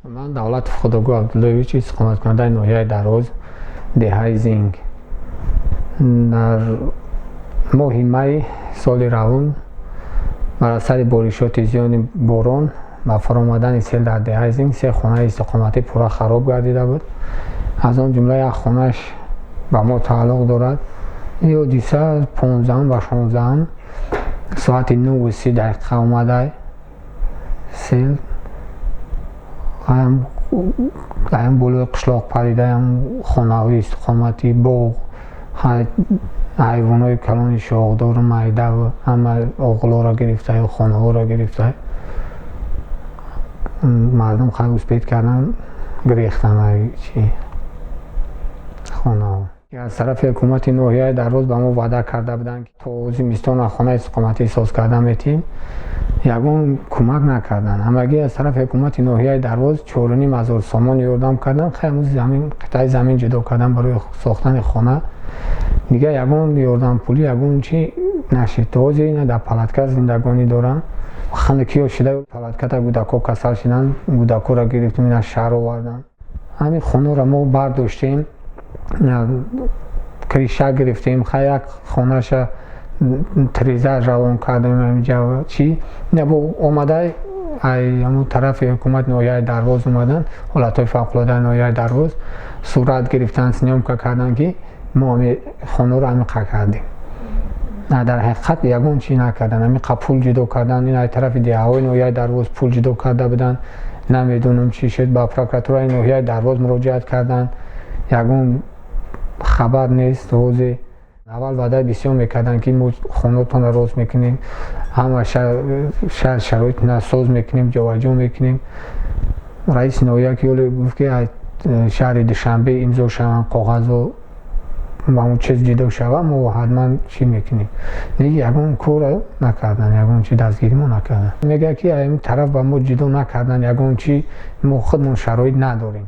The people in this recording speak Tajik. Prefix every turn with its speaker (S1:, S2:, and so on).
S1: من Давлатов Худогӯ Абдуллоевич иstiqomatkunanдаи ноҳияи Дароз деҳаи Зинг. Дар моҳи май соли равон бар асари боришоти зиёни борон ва фаромадани сел дар деҳаи Зинг се хонаи истиқоматӣ пурра хароб гардида буд. Аз он ҷумла як хонааш ба мо тааллуқ дорад. ин ҳодиса 15 ва 16 соати 9:30 омада сел ҳам болои қишлоқ парида ҳам хонаҳои истиқоматӣ боғ ҳайвонои калони шоҳдору майдаву ҳама оғлоро гирифта хонаҳоро гирифта мардум хай успед кардан гирехтан хонаҳо. аз тарафи ҳукумати ноҳияи Дароз ба мо ваъда карда буданд ки то зимистон хонаи истиқоматӣ соз карда метиҳем. ягон кӯмак накарданд. ҳамагӣ аз тарафи ҳукумати ноҳияи Дароз 4,500 сомон ёрдам карданд. хайму замин қитъаи замин ҷудо кардан барои сохтани хона. дигар ягон ёрдампулӣ ягон чӣ нашид. ҳозир ина дар палатка зиндагонӣ дорам. ханакиҳо шуда палатката кӯдако касал шуданд. кӯдакоро гирифтем ина шаҳр оварданд. ҳамин хонаро мо бардоштем. криша гирифтем. хай як хонаша треза равон кардем инҷа чӣ набо омада ҳамун тарафи ҳукумати ноҳияи Дароз омадан ҳолатҳои фавқулодаи ноҳияи Дароз сурат гирифтанд снимка карданд ки мо ҳамин хонаро ҳамиқа кардем. дар ҳақиқат ягон чӣ накарданд. ҳамиқа пул ҷудо карданд. ин аз тарафи деҳаҳои ноҳияи Дароз пул ҷудо карда буданд. намедонам чӣ шуд. ба прокуратураи ноҳияи Дароз муроҷиат карданд. ягон хабар нест. ҳозир аввал ваъда бисёр мекарданд ки мо хонатонро рост мекунем, ҳама шароит насоз мекунем, ҷоваҷо мекунем. раиси ноҳия ки гуфт ки шаҳри Душанбе имзо шаванд коғазо ҳамун чиз ҷудо шава, мо ҳатман чӣ мекунем. леки ягон кор накарданд, ягон чӣ дастгирӣ мо накарданд. мегӯяд ки ин тараф ба мо ҷудо накарданд, ягон чӣ мо худмон шароит надорем.